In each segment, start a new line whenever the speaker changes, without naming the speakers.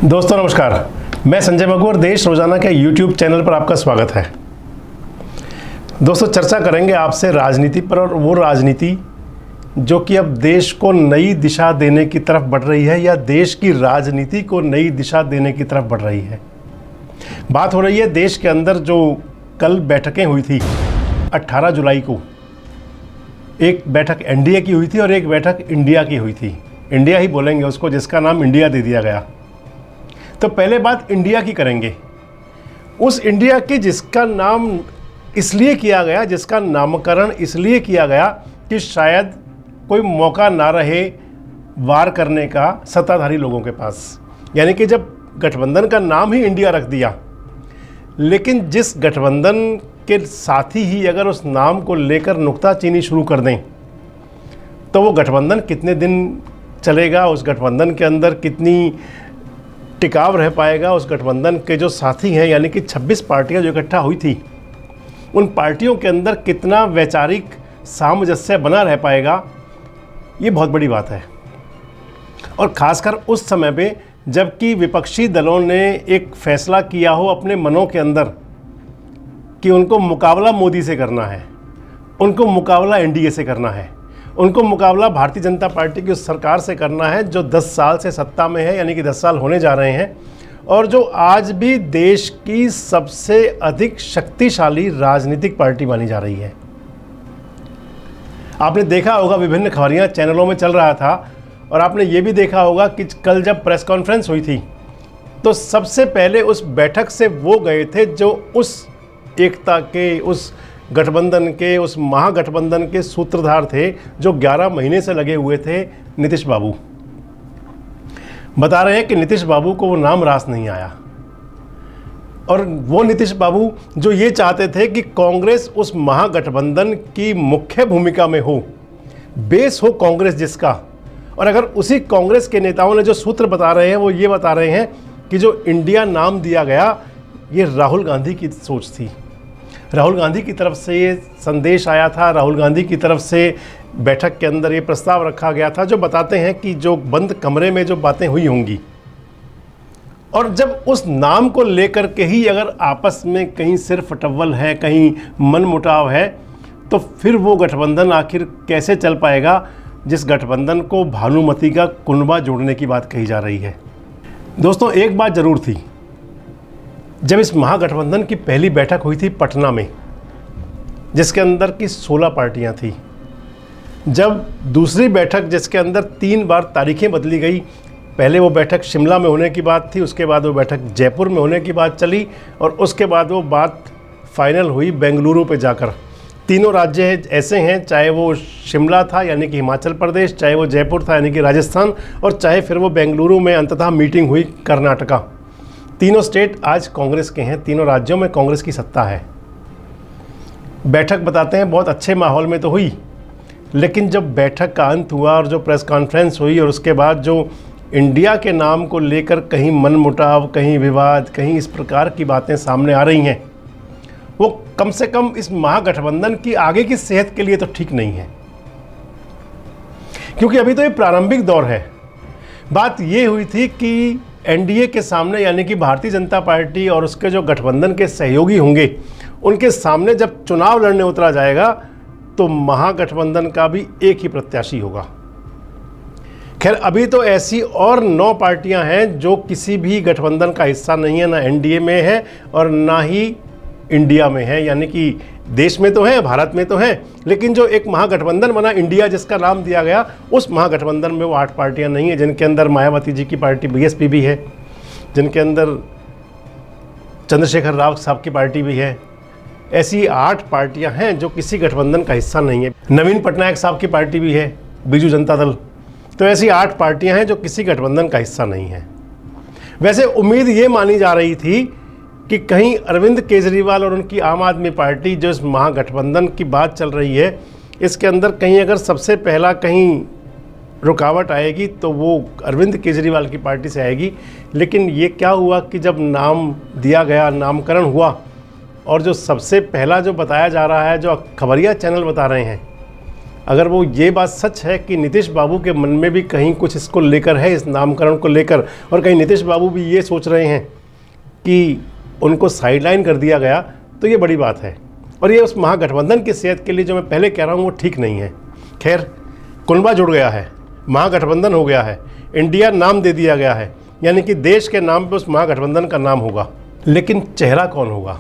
दोस्तों नमस्कार, मैं संजय मगू और देश रोजाना के YouTube चैनल पर आपका स्वागत है। दोस्तों चर्चा करेंगे आपसे राजनीति पर, और वो राजनीति जो कि अब देश को नई दिशा देने की तरफ बढ़ रही है या देश की राजनीति को नई दिशा देने की तरफ बढ़ रही है। बात हो रही है देश के अंदर जो कल बैठकें हुई थी 18 जुलाई को, एक बैठक एनडीए की हुई थी और एक बैठक इंडिया की हुई थी। इंडिया ही बोलेंगे उसको, जिसका नाम इंडिया दे दिया गया। तो पहले बात इंडिया की करेंगे, उस इंडिया की जिसका नाम इसलिए किया गया, जिसका नामकरण इसलिए किया गया कि शायद कोई मौका ना रहे वार करने का सत्ताधारी लोगों के पास। यानी कि जब गठबंधन का नाम ही इंडिया रख दिया, लेकिन जिस गठबंधन के साथी ही अगर उस नाम को लेकर नुक्ताचीनी शुरू कर दें तो वो गठबंधन कितने दिन चलेगा, उस गठबंधन के अंदर कितनी टिकाव रह पाएगा, उस गठबंधन के जो साथी हैं यानी कि 26 पार्टियां जो इकट्ठा हुई थी, उन पार्टियों के अंदर कितना वैचारिक सामंजस्य बना रह पाएगा, ये बहुत बड़ी बात है। और ख़ासकर उस समय पे जबकि विपक्षी दलों ने एक फैसला किया हो अपने मनों के अंदर कि उनको मुकाबला मोदी से करना है, उनको मुकाबला एनडीए से करना है, उनको मुकाबला भारतीय जनता पार्टी की उस सरकार से करना है जो 10 साल से सत्ता में है, यानी कि 10 साल होने जा रहे हैं, और जो आज भी देश की सबसे अधिक शक्तिशाली राजनीतिक पार्टी मानी जा रही है। आपने देखा होगा विभिन्न खबरियां चैनलों में चल रहा था, और आपने ये भी देखा होगा कि कल जब प्रेस कॉन्फ्रेंस हुई थी तो सबसे पहले उस बैठक से वो गए थे जो उस एकता के, उस गठबंधन के, उस महागठबंधन के सूत्रधार थे, जो 11 महीने से लगे हुए थे, नीतीश बाबू। बता रहे हैं कि नीतीश बाबू को वो नाम रास नहीं आया, और वो नीतीश बाबू जो ये चाहते थे कि कांग्रेस उस महागठबंधन की मुख्य भूमिका में हो, बेस हो कांग्रेस जिसका। और अगर उसी कांग्रेस के नेताओं ने जो सूत्र बता रहे हैं वो ये बता रहे हैं कि जो इंडिया नाम दिया गया ये राहुल गांधी की सोच थी, राहुल गांधी की तरफ से ये संदेश आया था, राहुल गांधी की तरफ से बैठक के अंदर ये प्रस्ताव रखा गया था, जो बताते हैं कि जो बंद कमरे में जो बातें हुई होंगी। और जब उस नाम को लेकर के ही अगर आपस में कहीं सिर फटव्वल है, कहीं मनमुटाव है, तो फिर वो गठबंधन आखिर कैसे चल पाएगा जिस गठबंधन को भानुमति का कुनबा जोड़ने की बात कही जा रही है। दोस्तों एक बात ज़रूर थी, जब इस महागठबंधन की पहली बैठक हुई थी पटना में, जिसके अंदर की 16 पार्टियां थी, जब दूसरी बैठक जिसके अंदर 3 बार तारीखें बदली गई, पहले वो बैठक शिमला में होने की बात थी, उसके बाद वो बैठक जयपुर में होने की बात चली, और उसके बाद वो बात फाइनल हुई बेंगलुरु पे जाकर। तीनों राज्य ऐसे हैं, चाहे वो शिमला था यानी कि हिमाचल प्रदेश, चाहे वो जयपुर था यानी कि राजस्थान, और चाहे फिर वो बेंगलुरु में अंततः मीटिंग हुई कर्नाटका। तीनों स्टेट आज कांग्रेस के हैं, तीनों राज्यों में कांग्रेस की सत्ता है। बैठक बताते हैं बहुत अच्छे माहौल में तो हुई, लेकिन जब बैठक का अंत हुआ और जो प्रेस कॉन्फ्रेंस हुई, और उसके बाद जो इंडिया के नाम को लेकर कहीं मनमुटाव, कहीं विवाद, कहीं इस प्रकार की बातें सामने आ रही हैं, वो कम से कम इस महागठबंधन की आगे की सेहत के लिए तो ठीक नहीं है, क्योंकि अभी तो ये प्रारंभिक दौर है। बात ये हुई थी कि एनडीए के सामने यानी कि भारतीय जनता पार्टी और उसके जो गठबंधन के सहयोगी होंगे, उनके सामने जब चुनाव लड़ने उतरा जाएगा तो महागठबंधन का भी एक ही प्रत्याशी होगा। खैर अभी तो ऐसी और 9 पार्टियां हैं जो किसी भी गठबंधन का हिस्सा नहीं है, ना एनडीए में है और ना ही इंडिया में है, यानी कि देश में तो है, भारत में तो है, लेकिन जो एक महागठबंधन बना इंडिया जिसका नाम दिया गया, उस महागठबंधन में वो 8 पार्टियां नहीं है, जिनके अंदर मायावती जी की पार्टी बीएसपी भी है, जिनके अंदर चंद्रशेखर राव साहब की पार्टी भी है। ऐसी 8 पार्टियां हैं जो किसी गठबंधन का हिस्सा नहीं है। नवीन पटनायक साहब की पार्टी भी है, बीजू जनता दल। तो ऐसी 8 पार्टियां हैं जो किसी गठबंधन का हिस्सा नहीं है। वैसे उम्मीद ये मानी जा रही थी कि कहीं अरविंद केजरीवाल और उनकी आम आदमी पार्टी, जो इस महागठबंधन की बात चल रही है, इसके अंदर कहीं अगर सबसे पहला कहीं रुकावट आएगी तो वो अरविंद केजरीवाल की पार्टी से आएगी। लेकिन ये क्या हुआ कि जब नाम दिया गया, नामकरण हुआ, और जो सबसे पहला जो बताया जा रहा है, जो खबरिया चैनल बता रहे हैं अगर वो ये बात सच है कि नीतीश बाबू के मन में भी कहीं कुछ इसको लेकर है, इस नामकरण को लेकर, और कहीं नीतीश बाबू भी ये सोच रहे हैं कि उनको साइडलाइन कर दिया गया, तो ये बड़ी बात है। और ये उस महागठबंधन की सेहत के लिए जो मैं पहले कह रहा हूँ वो ठीक नहीं है। खैर, कुनबा जुड़ गया है, महागठबंधन हो गया है, इंडिया नाम दे दिया गया है, यानी कि देश के नाम पे उस महागठबंधन का नाम होगा। लेकिन चेहरा कौन होगा?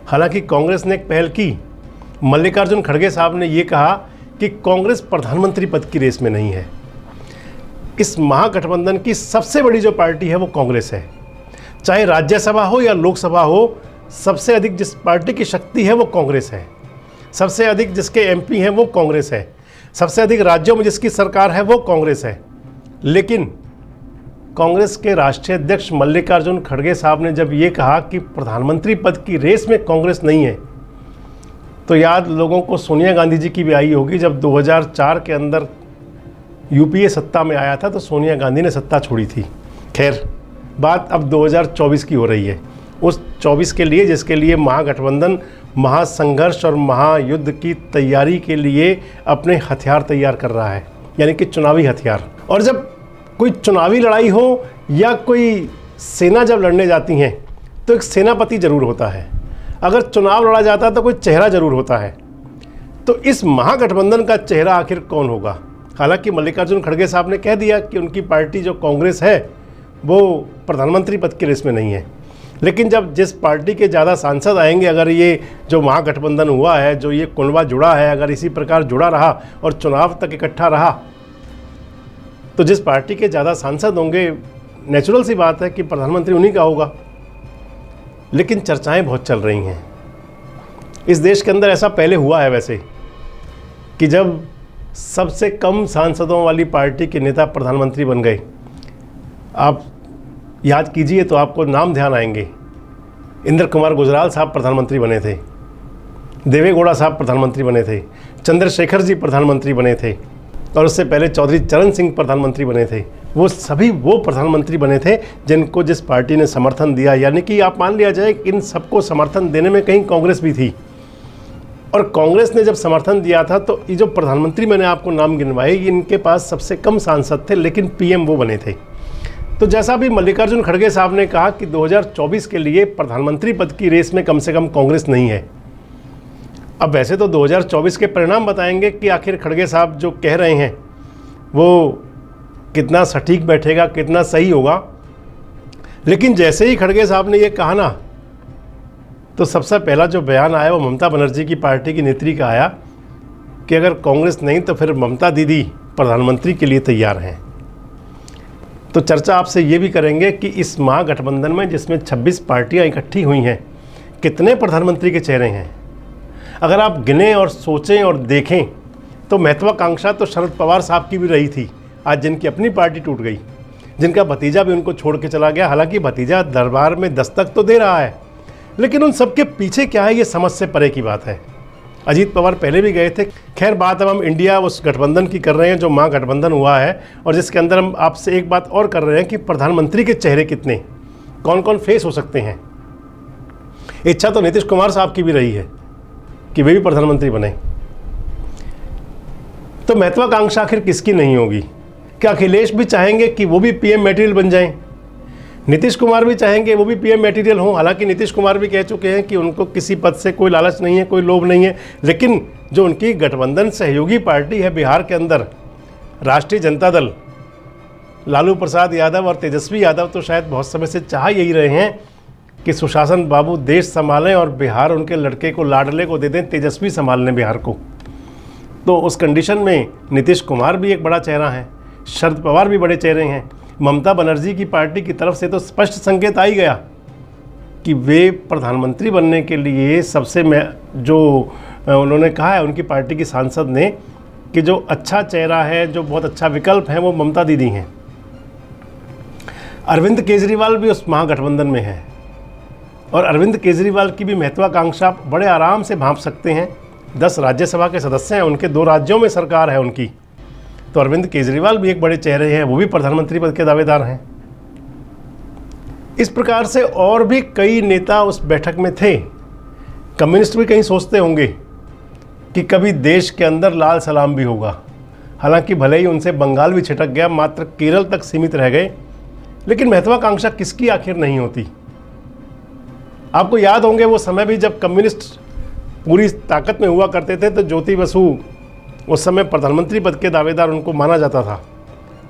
हालांकि कांग्रेस ने एक पहल की। मल्लिकार्जुन खड़गे साहब ने ये कहा कि कांग्रेस प्रधानमंत्री पद की रेस में नहीं है। इस महागठबंधन की सबसे बड़ी जो पार्टी है वो कांग्रेस है। चाहे राज्यसभा हो या लोकसभा हो, सबसे अधिक जिस पार्टी की शक्ति है वो कांग्रेस है। सबसे अधिक जिसके एमपी हैं वो कांग्रेस है। सबसे अधिक राज्यों में जिसकी सरकार है वो कांग्रेस है। लेकिन कांग्रेस के राष्ट्रीय अध्यक्ष मल्लिकार्जुन खड़गे साहब ने जब ये कहा कि प्रधानमंत्री पद की रेस में कांग्रेस नहीं है, तो याद लोगों को सोनिया गांधी जी की भी आई होगी। जब 2004 के अंदर यूपीए सत्ता में आया था तो सोनिया गांधी ने सत्ता छोड़ी थी। खैर, बात अब 2024 की हो रही है। उस 24 के लिए, जिसके लिए महागठबंधन महासंघर्ष और महायुद्ध की तैयारी के लिए अपने हथियार तैयार कर रहा है, यानी कि चुनावी हथियार। और जब कोई चुनावी लड़ाई हो या कोई सेना जब लड़ने जाती हैं तो एक सेनापति जरूर होता है। अगर चुनाव लड़ा जाता है तो कोई चेहरा जरूर होता है। तो इस महागठबंधन का चेहरा आखिर कौन होगा? हालांकि मल्लिकार्जुन खड़गे साहब ने कह दिया कि उनकी पार्टी जो कांग्रेस है वो प्रधानमंत्री पद की रेस में नहीं है। लेकिन जब जिस पार्टी के ज़्यादा सांसद आएंगे, अगर ये जो महागठबंधन हुआ है, जो ये कुनबा जुड़ा है, अगर इसी प्रकार जुड़ा रहा और चुनाव तक इकट्ठा रहा, तो जिस पार्टी के ज़्यादा सांसद होंगे, नेचुरल सी बात है कि प्रधानमंत्री उन्हीं का होगा। लेकिन चर्चाएं बहुत चल रही हैं। इस देश के अंदर ऐसा पहले हुआ है वैसे, कि जब सबसे कम सांसदों वाली पार्टी के नेता प्रधानमंत्री बन गए। आप याद कीजिए तो आपको नाम ध्यान आएंगे। इंद्र कुमार गुजराल साहब प्रधानमंत्री बने थे, देवे गौड़ा साहब प्रधानमंत्री बने थे, चंद्रशेखर जी प्रधानमंत्री बने थे, और उससे पहले चौधरी चरण सिंह प्रधानमंत्री बने थे। वो सभी वो प्रधानमंत्री बने थे जिनको जिस पार्टी ने समर्थन दिया। यानी कि आप मान लिया जाए कि इन सबको समर्थन देने में कहीं कांग्रेस भी थी। और कांग्रेस ने जब समर्थन दिया था तो ये जो प्रधानमंत्री मैंने आपको नाम गिनवाए, इनके पास सबसे कम सांसद थे, लेकिन पीएम वो बने थे। तो जैसा भी मल्लिकार्जुन खड़गे साहब ने कहा कि 2024 के लिए प्रधानमंत्री पद की रेस में कम से कम कांग्रेस नहीं है। अब वैसे तो 2024 के परिणाम बताएंगे कि आखिर खड़गे साहब जो कह रहे हैं वो कितना सटीक बैठेगा, कितना सही होगा। लेकिन जैसे ही खड़गे साहब ने ये कहा ना, तो सबसे पहला जो बयान आया वो ममता बनर्जी की पार्टी की नेत्री का आया कि अगर कांग्रेस नहीं तो फिर ममता दीदी प्रधानमंत्री के लिए तैयार हैं। तो चर्चा आपसे ये भी करेंगे कि इस महागठबंधन में, जिसमें 26 पार्टियां इकट्ठी हुई हैं, कितने प्रधानमंत्री के चेहरे हैं। अगर आप गिने और सोचें और देखें तो महत्वाकांक्षा तो शरद पवार साहब की भी रही थी, आज जिनकी अपनी पार्टी टूट गई, जिनका भतीजा भी उनको छोड़ के चला गया। हालांकि भतीजा दरबार में दस्तक तो दे रहा है, लेकिन उन सबके पीछे क्या है ये समझ से परे की बात है। अजीत पवार पहले भी गए थे। खैर, बात अब हम इंडिया उस गठबंधन की कर रहे हैं जो महागठबंधन हुआ है, और जिसके अंदर हम आपसे एक बात और कर रहे हैं कि प्रधानमंत्री के चेहरे कितने, कौन कौन फेस हो सकते हैं। इच्छा तो नीतीश कुमार साहब की भी रही है कि वे भी प्रधानमंत्री बने। तो महत्वाकांक्षा आखिर किसकी नहीं होगी? क्या अखिलेश भी चाहेंगे कि वो भी पीएम मटेरियल बन जाएं? नीतीश कुमार भी चाहेंगे वो भी पीएम मटेरियल हों। हालांकि नीतीश कुमार भी कह चुके हैं कि उनको किसी पद से कोई लालच नहीं है, कोई लोभ नहीं है। लेकिन जो उनकी गठबंधन सहयोगी पार्टी है बिहार के अंदर, राष्ट्रीय जनता दल, लालू प्रसाद यादव और तेजस्वी यादव तो शायद बहुत समय से चाह यही रहे हैं कि सुशासन बाबू देश संभालें और बिहार उनके लड़के को, लाडले को दे दें, तेजस्वी संभाल लें बिहार को। तो उस कंडीशन में नीतीश कुमार भी एक बड़ा चेहरा है, शरद पवार भी बड़े चेहरे हैं। ममता बनर्जी की पार्टी की तरफ से तो स्पष्ट संकेत आ ही गया कि वे प्रधानमंत्री बनने के लिए सबसे जो उन्होंने कहा है उनकी पार्टी की सांसद ने कि जो अच्छा चेहरा है, जो बहुत अच्छा विकल्प है, वो ममता दीदी हैं। अरविंद केजरीवाल भी उस महागठबंधन में है, और अरविंद केजरीवाल की भी महत्वाकांक्षा बड़े आराम से भांप सकते हैं। 10 राज्यसभा के सदस्य हैं, उनके 2 राज्यों में सरकार है उनकी। तो अरविंद केजरीवाल भी एक बड़े चेहरे हैं, वो भी प्रधानमंत्री पद के दावेदार हैं। इस प्रकार से और भी कई नेता उस बैठक में थे। कम्युनिस्ट भी कहीं सोचते होंगे कि कभी देश के अंदर लाल सलाम भी होगा। हालांकि भले ही उनसे बंगाल भी छिटक गया, मात्र केरल तक सीमित रह गए, लेकिन महत्वाकांक्षा किसकी आखिर नहीं होती। आपको याद होंगे वो समय भी जब कम्युनिस्ट पूरी ताकत में हुआ करते थे, तो ज्योति बसु उस समय प्रधानमंत्री पद के दावेदार उनको माना जाता था।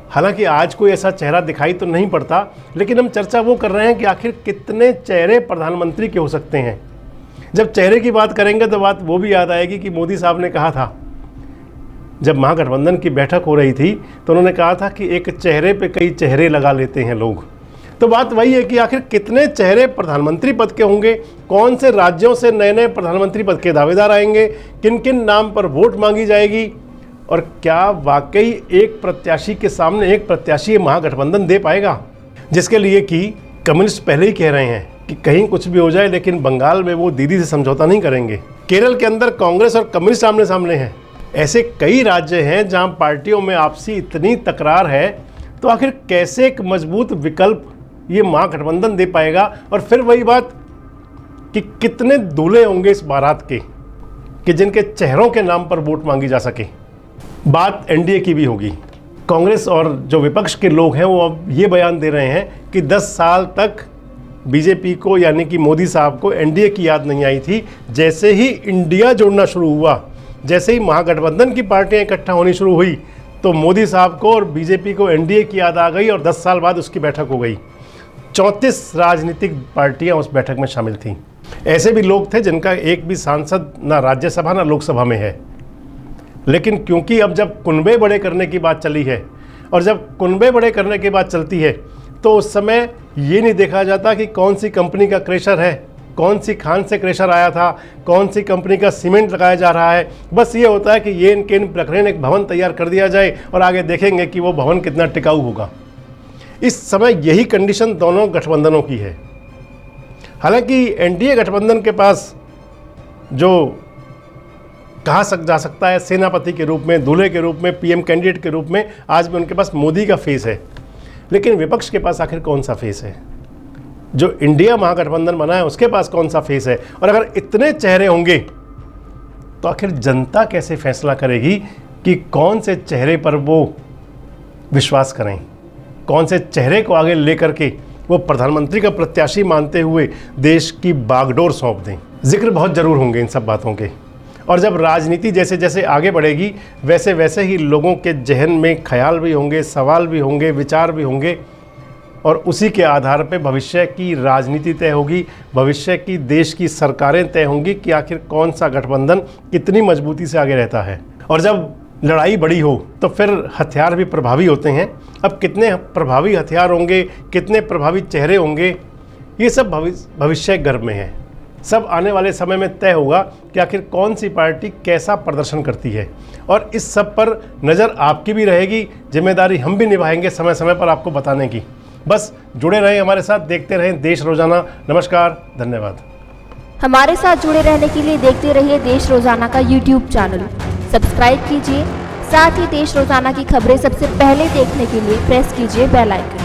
हालांकि आज कोई ऐसा चेहरा दिखाई तो नहीं पड़ता, लेकिन हम चर्चा वो कर रहे हैं कि आखिर कितने चेहरे प्रधानमंत्री के हो सकते हैं। जब चेहरे की बात करेंगे तो बात वो भी याद आएगी कि मोदी साहब ने कहा था, जब महागठबंधन की बैठक हो रही थी तो उन्होंने कहा था कि एक चेहरे पे कई चेहरे लगा लेते हैं लोग। तो बात वही है कि आखिर कितने चेहरे प्रधानमंत्री पद के होंगे, कौन से राज्यों से नए नए प्रधानमंत्री पद के दावेदार आएंगे, किन किन नाम पर वोट मांगी जाएगी, और क्या वाकई एक प्रत्याशी के सामने एक प्रत्याशी महागठबंधन दे पाएगा, जिसके लिए कि कम्युनिस्ट पहले ही कह रहे हैं कि कहीं कुछ भी हो जाए लेकिन बंगाल में वो दीदी से समझौता नहीं करेंगे। केरल के अंदर कांग्रेस और कम्युनिस्ट आमने सामने हैं। ऐसे कई राज्य हैं जहां पार्टियों में आपसी इतनी तकरार है, तो आखिर कैसे एक मजबूत विकल्प ये महागठबंधन दे पाएगा। और फिर वही बात कि कितने दूल्हे होंगे इस बारात के कि जिनके चेहरों के नाम पर वोट मांगी जा सके। बात एनडीए की भी होगी। कांग्रेस और जो विपक्ष के लोग हैं वो अब ये बयान दे रहे हैं कि 10 साल तक बीजेपी को यानी कि मोदी साहब को एनडीए की याद नहीं आई थी। जैसे ही इंडिया जोड़ना शुरू हुआ, जैसे ही महागठबंधन की पार्टियां इकट्ठा होनी शुरू हुई, तो मोदी साहब को और बीजेपी को एनडीए की याद आ गई और 10 साल बाद उसकी बैठक हो गई। 34 राजनीतिक पार्टियां उस बैठक में शामिल थीं। ऐसे भी लोग थे जिनका एक भी सांसद ना राज्यसभा ना लोकसभा में है। लेकिन क्योंकि अब जब कुनबे बड़े करने की बात चली है, और जब कुनबे बड़े करने की बात चलती है, तो उस समय ये नहीं देखा जाता कि कौन सी कंपनी का क्रेशर है, कौन सी खान से क्रेशर आया था, कौन सी कंपनी का सीमेंट लगाया जा रहा है। बस ये होता है कि ये इनके प्रकरण एक भवन तैयार कर दिया जाए और आगे देखेंगे कि वो भवन कितना टिकाऊ होगा। इस समय यही कंडीशन दोनों गठबंधनों की है। हालांकि एनडीए गठबंधन के पास जो कहा जा सकता है सेनापति के रूप में, दूल्हे के रूप में, पीएम कैंडिडेट के रूप में, आज भी उनके पास मोदी का फेस है। लेकिन विपक्ष के पास आखिर कौन सा फेस है? जो इंडिया महागठबंधन बना है उसके पास कौन सा फेस है? और अगर इतने चेहरे होंगे तो आखिर जनता कैसे फैसला करेगी कि कौन से चेहरे पर वो विश्वास करें, कौन से चेहरे को आगे लेकर के वो प्रधानमंत्री का प्रत्याशी मानते हुए देश की बागडोर सौंप दें। जिक्र बहुत ज़रूर होंगे इन सब बातों के, और जब राजनीति जैसे जैसे आगे बढ़ेगी वैसे वैसे ही लोगों के जहन में ख्याल भी होंगे, सवाल भी होंगे, विचार भी होंगे, और उसी के आधार पे भविष्य की राजनीति तय होगी, भविष्य की देश की सरकारें तय होंगी कि आखिर कौन सा गठबंधन कितनी मजबूती से आगे रहता है। और जब लड़ाई बड़ी हो तो फिर हथियार भी प्रभावी होते हैं। अब कितने प्रभावी हथियार होंगे, कितने प्रभावी चेहरे होंगे, ये सब भविष्य गर्भ में है। सब आने वाले समय में तय होगा कि आखिर कौन सी पार्टी कैसा प्रदर्शन करती है। और इस सब पर नज़र आपकी भी रहेगी, जिम्मेदारी हम भी निभाएंगे समय समय पर आपको बताने की। बस जुड़े रहें हमारे साथ, देखते रहें देश रोजाना। नमस्कार, धन्यवाद।
हमारे साथ जुड़े रहने के लिए देखते रहिए देश रोजाना का यूट्यूब चैनल सब्सक्राइब कीजिए। साथ ही देश रोजाना की खबरें सबसे पहले देखने के लिए प्रेस कीजिए बेल आइकन।